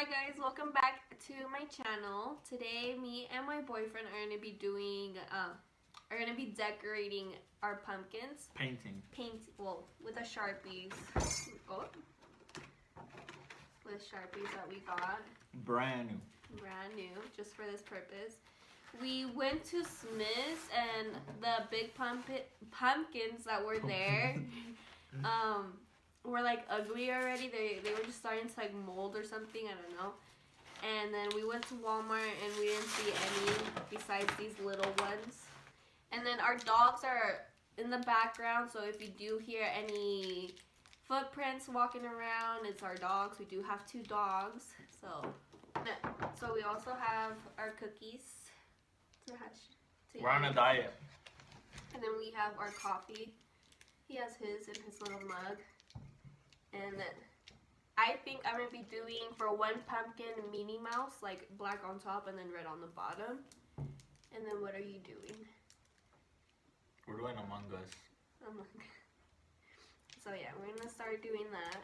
Hi guys, welcome back to my channel. Today me and my boyfriend are going to be decorating our pumpkins. Well, with the Sharpies. Oh. With Sharpies that we got. Brand new, just for this purpose. We went to Smith's and the big pumpkins that were there were like ugly already. They were just starting to like mold or something, I don't know. And then we went to Walmart and we didn't see any besides these little ones. And then our dogs are in the background, so if you do hear any footprints walking around, it's our dogs. We do have 2 dogs. So we also have our cookies. We're on a diet. And then we have our coffee. He has his in his little mug. And I think I'm going to be doing for one pumpkin Minnie Mouse, like black on top and then red on the bottom. And then what are you doing? We're doing Among Us. So yeah, we're going to start doing that.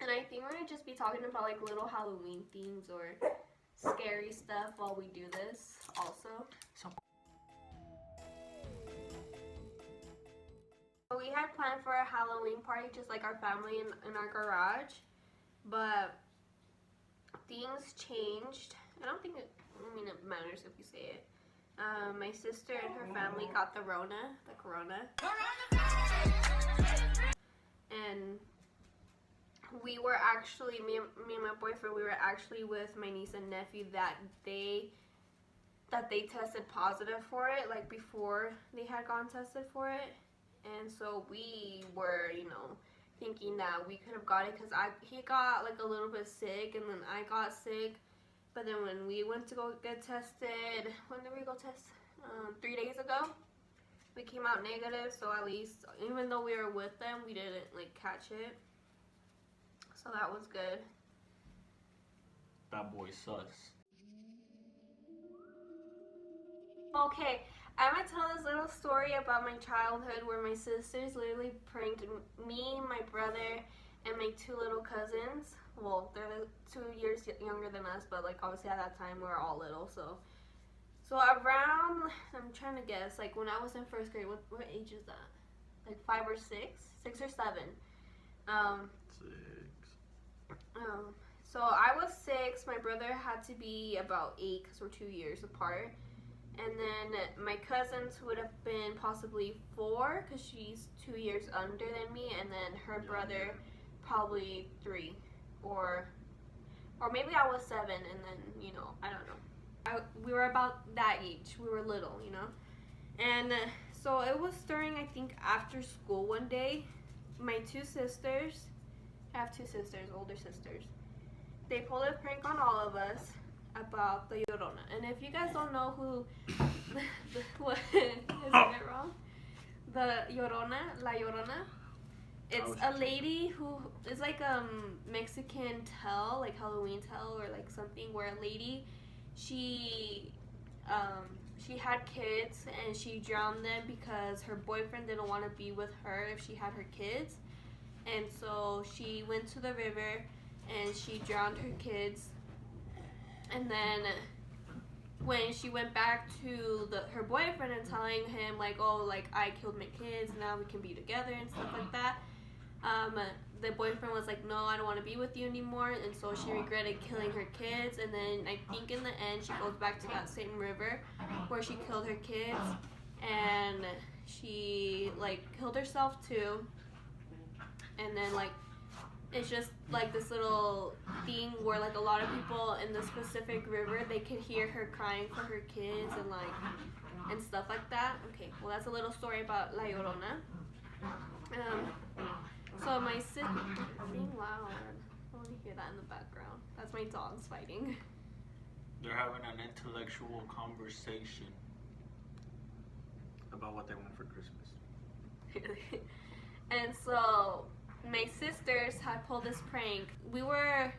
And I think we're going to just be talking about like little Halloween themes or scary stuff while we do this also. We had planned for a Halloween party, just like our family in our garage, but things changed. I don't think it matters if you say it. My sister and her family got the corona. And we were actually, me and my boyfriend, we were actually with my niece and nephew that they tested positive for it, like before they had gone tested for it. And so we were, thinking that we could have got it because he got like a little bit sick and then I got sick. But then when we went to go get tested, when did we go test? 3 days ago. We came out negative, so at least, even though we were with them, we didn't like catch it. So that was good. That boy sus. Okay, I'm going to tell this little story about my childhood where my sisters literally pranked me, my brother, and my 2 little cousins. Well, they're 2 years younger than us, but like obviously at that time we were all little. So around, I'm trying to guess, like when I was in 1st grade, what age is that? Like 5 or 6? 6 or 7. 6. So I was 6, my brother had to be about 8 because we're 2 years apart. And then my cousins would have been possibly 4 because she's 2 years under than me, and then her brother probably 3, or maybe I was 7, and then I don't know. We were about that age. We were little, and so it was during, I think, after school one day. My 2 sisters, I have 2 sisters, older sisters. They pulled a prank on all of us about the Llorona. And if you guys don't know who, what, is it wrong? The Llorona, La Llorona. It's a lady who is like Mexican tale, like Halloween tale or like something, where a lady, she had kids and she drowned them because her boyfriend didn't want to be with her if she had her kids. And so she went to the river and she drowned her kids. And then when she went back to her boyfriend and telling him like, oh, like I killed my kids, now we can be together and stuff like that, the boyfriend was like, no, I don't want to be with you anymore. And so she regretted killing her kids. And then I think in the end she goes back to that same river where she killed her kids, and she like killed herself too. And then like it's just like this little thing where like a lot of people in the specific river, they could hear her crying for her kids and stuff like that. Okay, well that's a little story about La Llorona. So my sister, being loud. I want to hear that in the background. That's my dogs fighting. They're having an intellectual conversation about what they want for Christmas. And so my sisters had pulled this prank. We were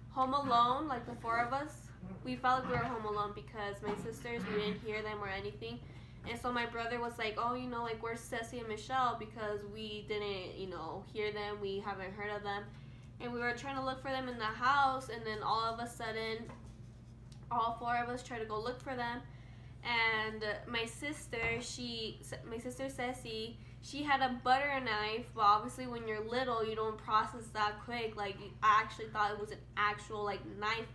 home alone, like the 4 of us. We felt like we were home alone because my sisters, we didn't hear them or anything. And so my brother was like, oh, like where's Ceci and Michelle, because we didn't, hear them. We haven't heard of them. and we were trying to look for them in the house, and then all of a sudden, all four of us tried to go look for them, and my sister Ceci, she had a butter knife, but obviously when you're little, you don't process that quick. Like, I actually thought it was an actual, like, knife,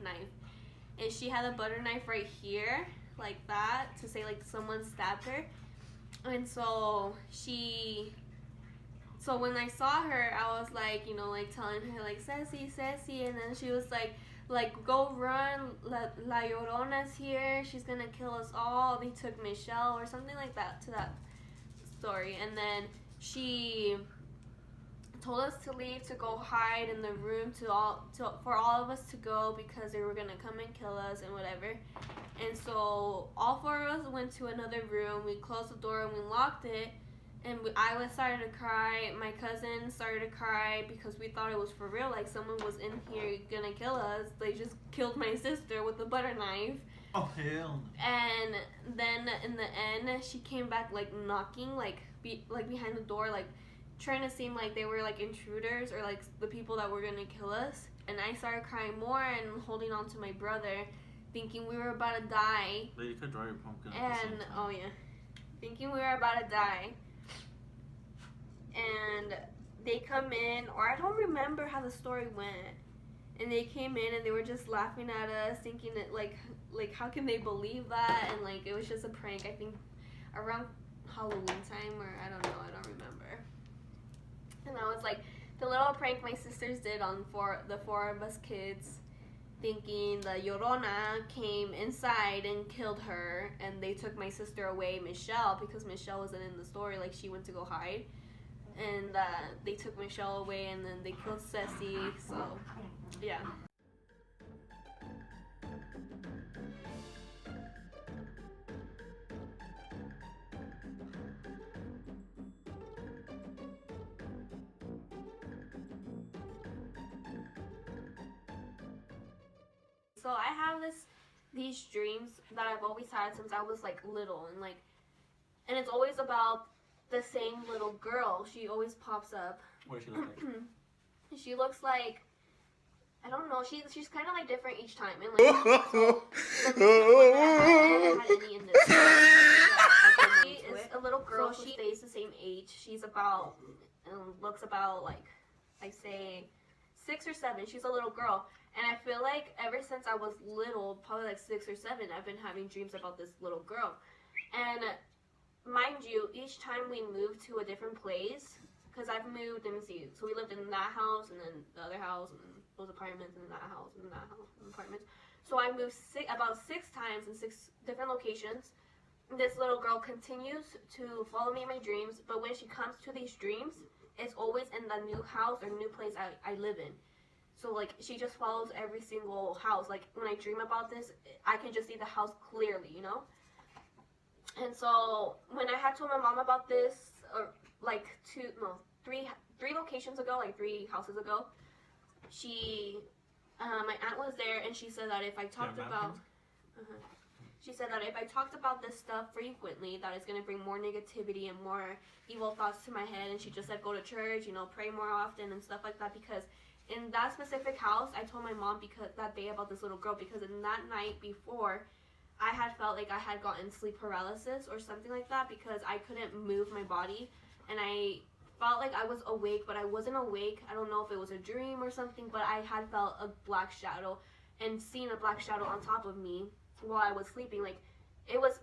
and she had a butter knife right here, like that, to say, like, someone stabbed her, and so when I saw her, I was like, you know, like telling her like Ceci, and then she was like go run, La Llorona's here, she's gonna kill us all. They took Michelle or something like that to that story, and then she told us to leave, to go hide in the room, for all of us to go because they were gonna come and kill us and whatever. And so all four of us went to another room. We closed the door and we locked it. And I started to cry. My cousin started to cry because we thought it was for real. Like, someone was in here gonna kill us. They just killed my sister with a butter knife. Oh, hell. And then in the end, she came back, like, knocking, like behind the door, like, trying to seem like they were, like, intruders or, like, the people that were gonna kill us. And I started crying more and holding on to my brother, thinking we were about to die. But you could draw your pumpkin. And, oh, yeah. Thinking we were about to die. And they come in, or I don't remember how the story went. And they came in and they were just laughing at us, thinking that like how can they believe that? And like it was just a prank. I think around Halloween time, or I don't know, I don't remember. And that was like the little prank my sisters did on the four of us kids, thinking the Llorona came inside and killed her, and they took my sister away, Michelle, because Michelle wasn't in the story. Like, she went to go hide. And they took Michelle away, and then they killed Ceci, so, yeah. So I have these dreams that I've always had since I was, like, little, and it's always about the same little girl. She always pops up. What does she look like? She looks like, I don't know, she's kind of like different each time. And like, so, I haven't had any in this. She is a little girl. She stays the same age. She's about, looks about like, I say 6 or 7. She's a little girl. And I feel like ever since I was little, probably like 6 or 7, I've been having dreams about this little girl. And mind you, each time we moved to a different place, because I've moved, let me see, so we lived in that house, and then the other house, and then those apartments, and that house, and that house, and apartments. So I moved about 6 times in 6 different locations. This little girl continues to follow me in my dreams, but when she comes to these dreams, it's always in the new house or new place I live in. So, like, she just follows every single house. Like, when I dream about this, I can just see the house clearly, you know? And so when I had told my mom about this, or like three locations ago, like 3 houses ago, my aunt was there, and she said that if I talked about, she said that if I talked about this stuff frequently, that it's gonna bring more negativity and more evil thoughts to my head. And she just said go to church, you know, pray more often and stuff like that. Because in that specific house, I told my mom that day about this little girl, because in that night before, I had felt like I had gotten sleep paralysis or something like that, because I couldn't move my body, and I felt like I was awake, but I wasn't awake. I don't know if it was a dream or something, but I had felt a black shadow and seen a black shadow on top of me while I was sleeping. Like, it was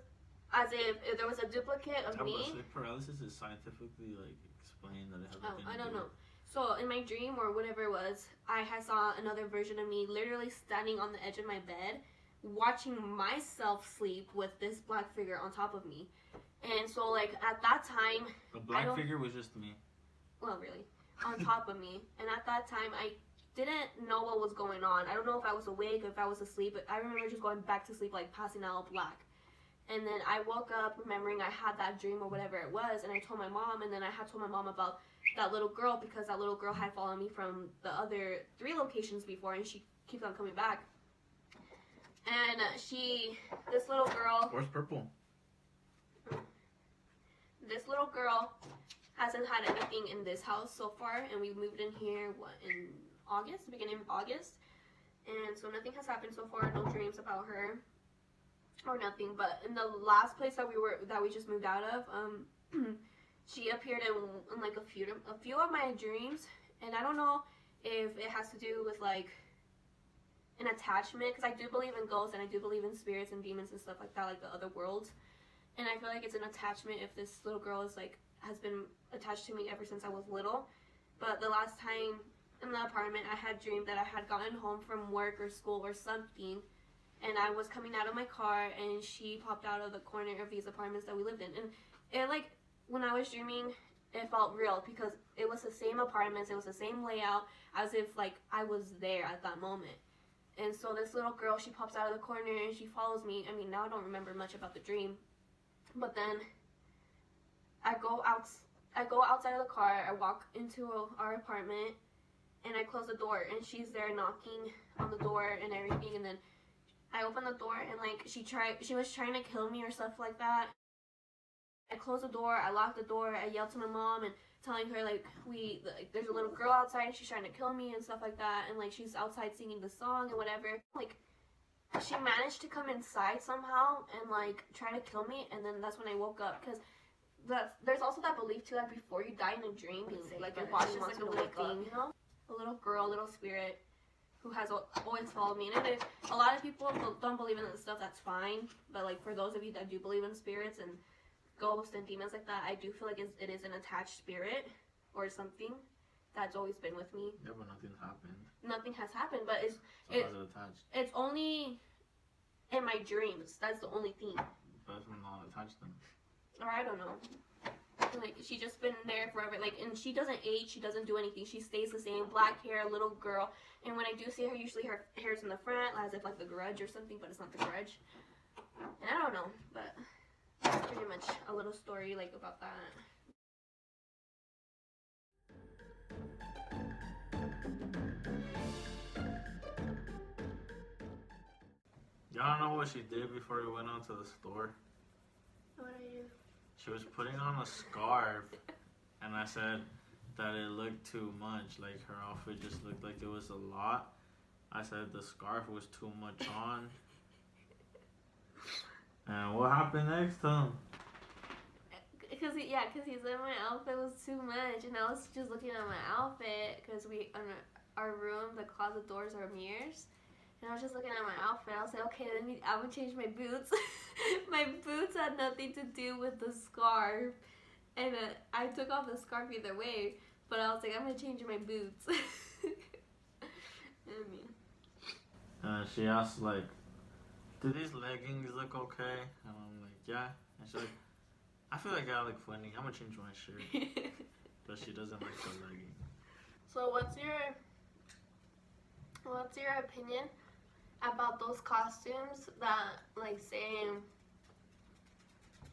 as if there was a duplicate of me. Sleep paralysis is scientifically like explained that it has nothing to do. I don't know. So in my dream or whatever it was, I saw another version of me literally standing on the edge of my bed, watching myself sleep with this black figure on top of me. And so, like, at that time, the black figure was just me. Well, really, on top of me. And at that time, I didn't know what was going on. I don't know if I was awake or if I was asleep, but I remember just going back to sleep, like passing out black. And then I woke up remembering I had that dream or whatever it was, and I told my mom, and then I had told my mom about that little girl, because that little girl had followed me from the other 3 locations before, and she keeps on coming back. And this little girl... Where's purple? This little girl hasn't had anything in this house so far, and we moved in here, in August, the beginning of August. And so nothing has happened so far. No dreams about her or nothing. But in the last place that we just moved out of, she appeared in like a few of my dreams, and I don't know if it has to do with like an attachment, because I do believe in ghosts and I do believe in spirits and demons and stuff like that, like the other worlds. And I feel like it's an attachment if this little girl is like has been attached to me ever since I was little. But the last time in the apartment, I had dreamed that I had gotten home from work or school or something, and I was coming out of my car, and she popped out of the corner of these apartments that we lived in. And it, like, when I was dreaming, it felt real because it was the same apartments, it was the same layout, as if like I was there at that moment. And so this little girl, she pops out of the corner and she follows me. I mean, now I don't remember much about the dream, but then I go outside of the car, I walk into our apartment, and I close the door, and she's there knocking on the door and everything. And then I open the door, and like she was trying to kill me or stuff like that. I close the door, I lock the door, I yell to my mom and telling her like there's a little girl outside and she's trying to kill me and stuff like that, and like she's outside singing the song and whatever. Like she managed to come inside somehow and like try to kill me, and then that's when I woke up, because there's also that belief too that before you die in a dream, like your body wants to wake up, you know? A little girl, a little spirit who has always followed me. And if a lot of people don't believe in this stuff, that's fine. But like for those of you that do believe in spirits and ghosts and demons like that, I do feel like it is an attached spirit or something that's always been with me. Yeah, but nothing's happened. Nothing has happened, but So how's it attached? it's only in my dreams. That's the only thing. But it's not attached then. Or I don't know. Like she just been there forever. Like, and she doesn't age. She doesn't do anything. She stays the same. Black hair, little girl. And when I do see her, usually her hair's in the front, as if like the Grudge or something. But it's not the Grudge. And I don't know. But that's pretty much a little story like about that. Y'all know what she did before we went on to the store? What are you? She was putting on a scarf, and I said that it looked too much. Like her outfit just looked like it was a lot. I said the scarf was too much on. And what happened next time? Because he said my outfit was too much, and I was just looking at my outfit because our room, the closet doors are mirrors. And I was just looking at my outfit. I was like, okay, I'm going to change my boots. My boots had nothing to do with the scarf. And I took off the scarf either way. But I was like, I'm going to change my boots. She asked, like, do these leggings look okay? And I'm like, yeah. And she's like, I feel like I look funny. I'm going to change my shirt. But she doesn't like the leggings. So what's your opinion about those costumes that like say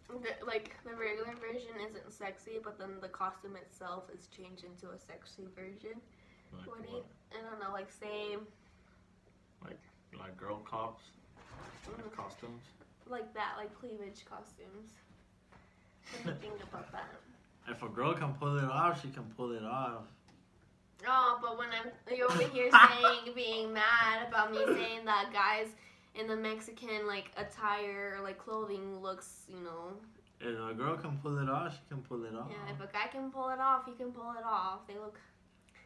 the regular version isn't sexy, but then the costume itself is changed into a sexy version? Like What do you? I don't know. Like say like girl cops, like costumes. like that, like cleavage costumes. What do you think about that? If a girl can pull it off, she can pull it off. Oh, but when you're over here being mad about me saying that guys in the Mexican like attire or like clothing looks, you know. If a girl can pull it off, she can pull it off. Yeah, if a guy can pull it off, he can pull it off. They look.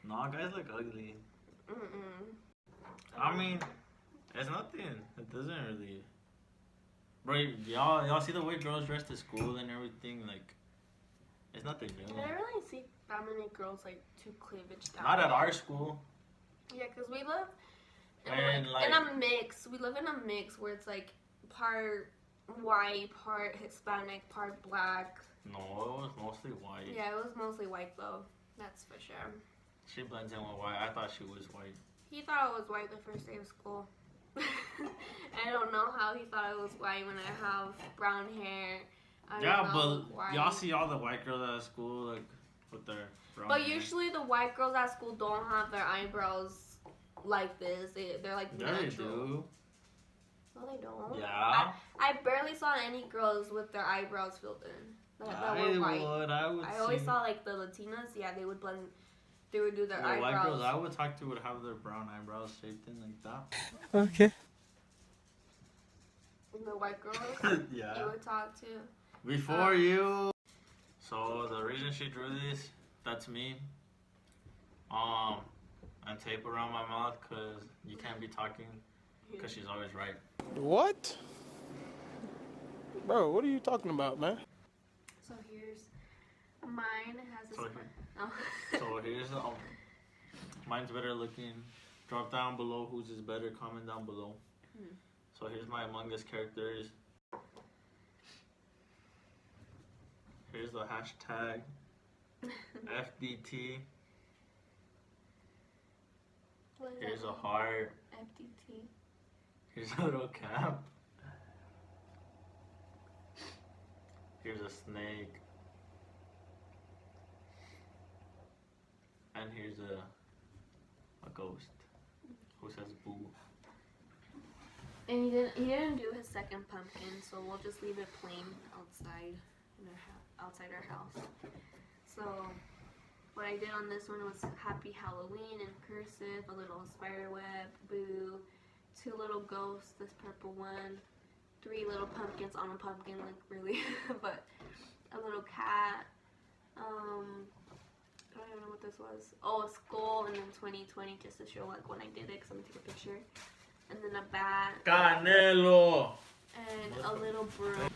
No, guys look ugly. Mm-mm. I mean, it's nothing. It doesn't really. Bro, y'all see the way girls dress to school and everything? Like, it's nothing new. I don't really see that many girls like too cleavage down. Not at our school. Yeah, because we live And, in a mix. We live in a mix where it's like part white, part Hispanic, part black. No, it was mostly white. Yeah, it was mostly white though. That's for sure. She blends in with white. I thought she was white. He thought I was white the first day of school. I don't know how he thought I was white when I have brown hair. Y'all see all the white girls at school like with their brown hair. Usually the white girls at school don't have their eyebrows like this. They're like natural. They do. No, they don't. Yeah. I barely saw any girls with their eyebrows filled in. That were white. I would I always saw like the Latinas. Yeah, they would blend. they would do their The white girls eyebrows. I would talk to would have their brown eyebrows shaped in like that. Okay. And the white girls, Yeah. you would talk to. Before you. So the reason she drew this, that's me. And tape around my mouth because you can't be talking because she's always right. What? Bro, what are you talking about, man? So here's mine. It has this. Oh. So here's mine's better looking. Drop down below whose is better. Comment down below. So here's my Among Us characters. Here's the hashtag FDT. What is Here's that? a heart. FDT. Here's a little cap. Here's a snake. And here's a ghost who says boo. And he didn't do his second pumpkin, so we'll just leave it plain outside outside our house. So what I did on this one was Happy Halloween in cursive, a little spider web, boo, 2 little ghosts, this purple one, 3 little pumpkins on a pumpkin, like really, but a little cat. I don't know what this was. Oh, a skull, and then 2020 just to show like when I did it, because I'm gonna take a picture. And then a bat. Canelo! And a little broom.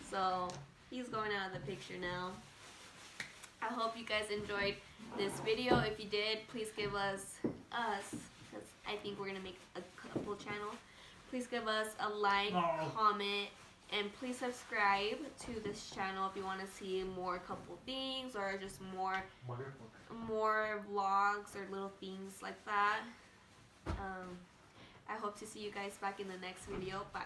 So he's going out of the picture now. I hope you guys enjoyed this video. If you did, please give us, because I think we're going to make a couple channel. Please give us a like, comment, and please subscribe to this channel if you want to see more couple things or just more vlogs or little things like that. I hope to see you guys back in the next video. Bye.